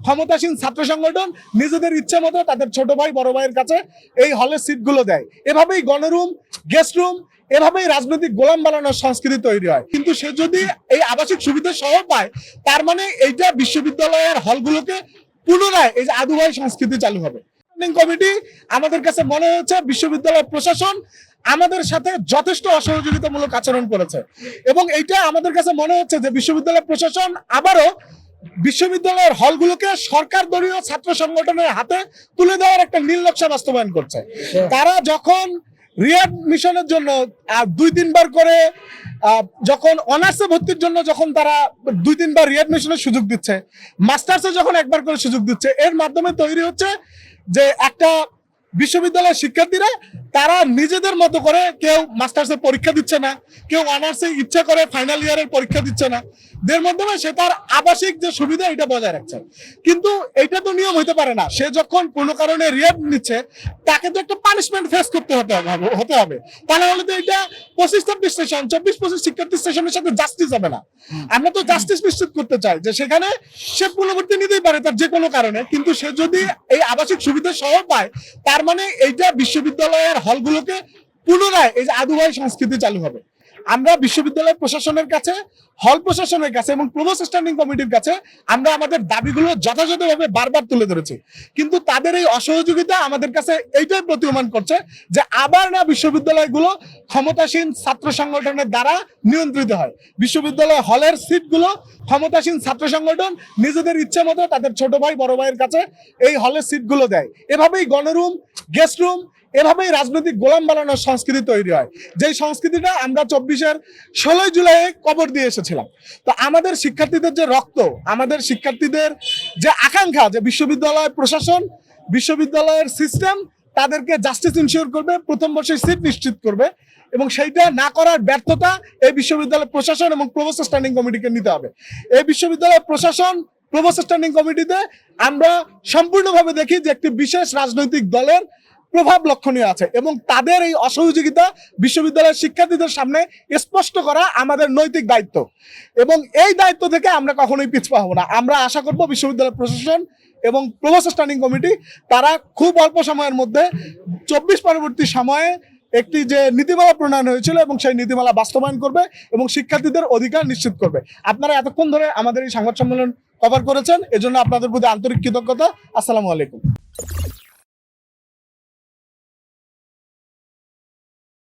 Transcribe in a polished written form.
ক্ষমতাসীন ছাত্র সংগঠন নিজেদের ইচ্ছে মতো তাদের ছোট ভাই বড় ভাইয়ের কাছে এই হলের সিটগুলো দেয়। এভাবেই গণরুম, গেস্ট রুম, এভাবেই রাজনৈতিক গোলাম বানানোর সংস্কৃতি তৈরি হয়। কিন্তু সে যদি এই আবাসিক সুবিধা সহ পায়, তার মানে এইটা বিশ্ববিদ্যালয়ের হলগুলোকে পুনরায় এই যে আদুভাই সংস্কৃতি চালু হবে। কমিটি আমাদের কাছে মনে হচ্ছে বিশ্ববিদ্যালয় প্রশাসন আমাদের সাথে যথেষ্ট অসহযোগিতামূলক আচরণ করেছে, এবং এইটা আমাদের কাছে মনে হচ্ছে যে বিশ্ববিদ্যালয় প্রশাসন আবারও বিশ্ববিদ্যালয়ের হলগুলোকে সরকার দলীয় ছাত্র সংগঠনের হাতে তুলে দেওয়ার একটা নীল নকশা বাস্তবায়ন করছে। তারা যখন রিঅ্যাডমিশনের জন্য 2-3 বার করে, যখন অনার্সে ভর্তির জন্য যখন তারা 2-3 বার রিঅ্যাডমিশনের সুযোগ দিচ্ছে, মাস্টার্সে যখন একবার করে সুযোগ দিচ্ছে, এর মাধ্যমে তৈরি হচ্ছে যে একটা বিশ্ববিদ্যালয়ের শিক্ষার্থীরা তারা নিজেদের মতো করে কেউ মাস্টার্সের পরীক্ষা দিচ্ছে না, কেউ অনার্সে ইচ্ছা করে ফাইনাল ইয়ারের পরীক্ষা দিচ্ছে না, এর মাধ্যমে সে তার আবাসিক যে সুবিধা এটা বজায় রাখছে। কিন্তু এটা তো নিয়ম হতে পারে না। সে যখন কোনো কারণে রিঅ্যাড নিচ্ছে, তাকে তো একটা পানিশমেন্ট ফেস করতে হতে হবে। তা না হলে তো এটা 25-26 সেশন, 24-25 শিক্ষার্থী সেশনের সাথে জাস্টিস হবে না। আমরা তো জাস্টিস নিশ্চিত করতে চাই যে সেখানে সে পুনরাবৃত্তি নিতেই পারে তার যে কোনো কারণে, কিন্তু সে যদি এই আবাসিক সুবিধা সহ পায়, তার মানে এইটা বিশ্ববিদ্যালয়ের হলগুলোকে পুনরায় এই যে আদুভাই সংস্কৃতি চালু হবে। আমরা বিশ্ববিদ্যালয় প্রশাসনের কাছে, হল প্রশাসনের কাছে এবং প্রভোস্ট স্ট্যান্ডিং কমিটির কাছে আমরা আমাদের দাবিগুলো যথাযথভাবে বারবার তুলে ধরেছি, কিন্তু তাদের এই অসহযোগিতা আমাদের কাছে এইটাই প্রতীয়মান করছে যে আবার না বিশ্ববিদ্যালয়গুলো ক্ষমতাসীন ছাত্র সংগঠনের দ্বারা নিয়ন্ত্রিত হয়। বিশ্ববিদ্যালয় হলের সিটগুলো ক্ষমতাসীন ছাত্র সংগঠন নিজেদের ইচ্ছে মতো তাদের ছোট ভাই বড় ভাইয়ের কাছে এই হলের সিটগুলো দেয়। এভাবেই গণরুম, গেস্ট রুম, এভাবেই রাজনৈতিক গোলাম বানানোর সংস্কৃতি তৈরি হয়, যেই সংস্কৃতিটা আমরা 16 জুলাই কবর দিয়ে এসেছিলাম। তো আমাদের শিক্ষার্থীদের যে রক্ত, আমাদের শিক্ষার্থীদের যে আকাঙ্ক্ষা যে বিশ্ববিদ্যালয় প্রশাসন, বিশ্ববিদ্যালয়ের সিস্টেম তাদেরকে জাস্টিস ইনশিওর করবে, প্রথম বর্ষের সিট নিশ্চিত করবে, এবং সেইটা না করার ব্যর্থতা এই বিশ্ববিদ্যালয় প্রশাসন এবং প্রভোস্ট স্ট্যান্ডিং কমিটিকে নিতে হবে। এই বিশ্ববিদ্যালয় প্রশাসন, প্রভোস্ট স্ট্যান্ডিং কমিটিতে আমরা সম্পূর্ণভাবে দেখি যে একটি বিশেষ রাজনৈতিক দলের প্রভাব লক্ষণীয় আছে, এবং তাদের এই অসহযোগিতা বিশ্ববিদ্যালয়ের শিক্ষার্থীদের সামনে স্পষ্ট করা আমাদের নৈতিক দায়িত্ব, এবং এই দায়িত্ব থেকে আমরা কখনোই পিছপা হব না। আমরা আশা করব বিশ্ববিদ্যালয় প্রশাসন এবং প্রভোস্ট স্ট্যান্ডিং কমিটি তারা খুব অল্প সময়ের মধ্যে 24 পরবর্তী সময়ে একটি যে নীতিমালা প্রণয়ন হয়েছিল এবং সেই নীতিমালা বাস্তবায়ন করবে এবং শিক্ষার্থীদের অধিকার নিশ্চিত করবে। আপনারা এতক্ষণ ধরে আমাদের এই সংবাদ সম্মেলন কভার করেছেন, এজন্য আপনাদের প্রতি আন্তরিক কৃতজ্ঞতা। আসসালামু আলাইকুম।